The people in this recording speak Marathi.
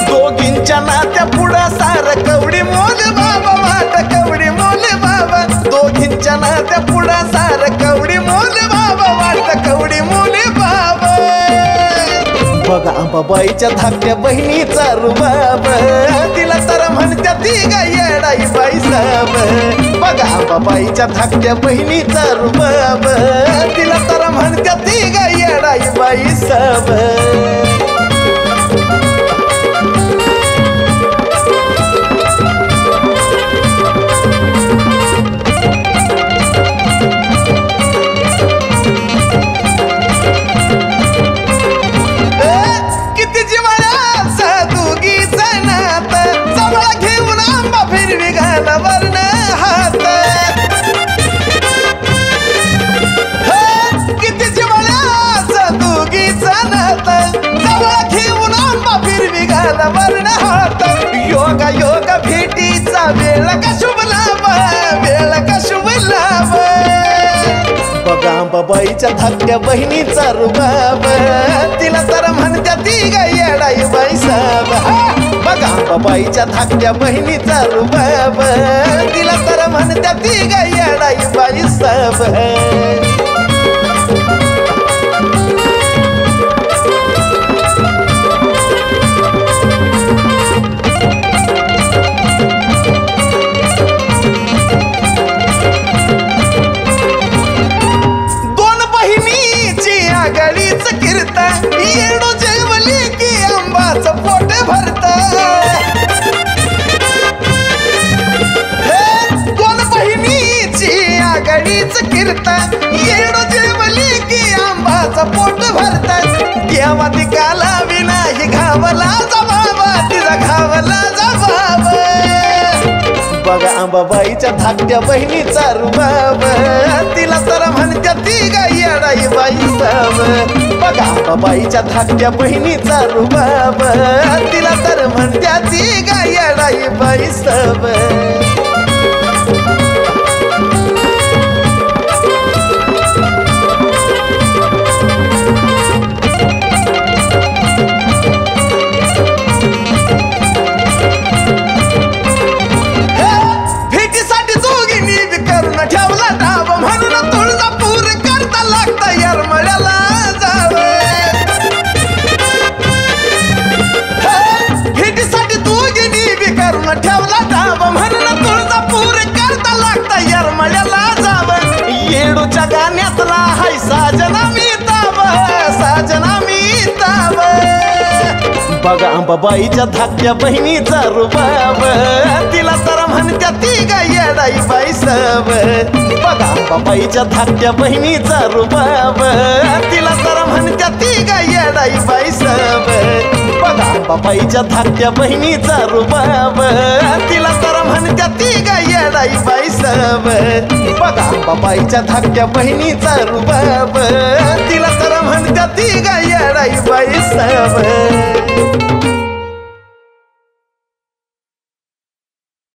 दोघींच्या नात्या पुढं सार कवडी मोल बाबा वाट कवडी मोल बाबा दोघींच्या नात्या पुढं सार कवडी मोल बाबा वाट कवडी मोल बाबा बघा अंबाबाईच्या धाकट्या बहिणीचा रुबाब तिला तर म्हणत्या ती गा येडाई बाई साब बघा अंबाबाईच्या धाकट्या बहिणीचा रुबाब तिला तर म्हणत्या ती गा येडाई बाई साब योगा योगा भेटीचा वेळ का शुभ लाभ वेळ का शुभ लाभ बघा अंबाबाईच्या धाकट्या बहिणीचा रुबाब तिला तर म्हणत्या ती गा येडाई बाई साब बघा अंबाबाईच्या धाकट्या बहिणीचा रुबाब तिला तर म्हणत्या ती गा येडाई बाई साब येडो जेवली की आंबाचं पोट भरत दोन बहिणीची आघाडीच कीर्तन येडो जेवली की आंबाचं पोट भरत देवा दिकाला विनाही घावला जबाब तिचा घावला जबाब बघा अंबाबाईच्या धाकट्या बहिणीचा रुबाब तिला तर म्हणत्या ती गा येडाई बाई साब बघा अंबाबाईच्या धाकट्या बहिणीचा रुबाब तिला तर म्हणत्या ती गा येडाई बाई साब ठेवला दाब म्हणून तुळजापूर करता लागता यरमळ्याला जाव येडूच्या गाण्यातला हाय साजना मी ताब साजना मी ताब बघा अंबाबाईच्या धाकट्या बहिणीचा रुबाब तिला तर म्हणत्या ती गा येडाई बाई साब बघा अंबाबाईच्या धाकट्या बहिणीचा रुबाब तिला तर म्हणत्या ती गा येडाई बाई साब बघा अंबाबाईच्या धाकट्या बहिणीचा रुबाब तिला तर म्हणत्या ती गा येडाई बाई साब बघा अंबाबाईच्या धाकट्या बहिणीचा रुबाब तिला तर म्हणत्या ती गा येडाई बाई साब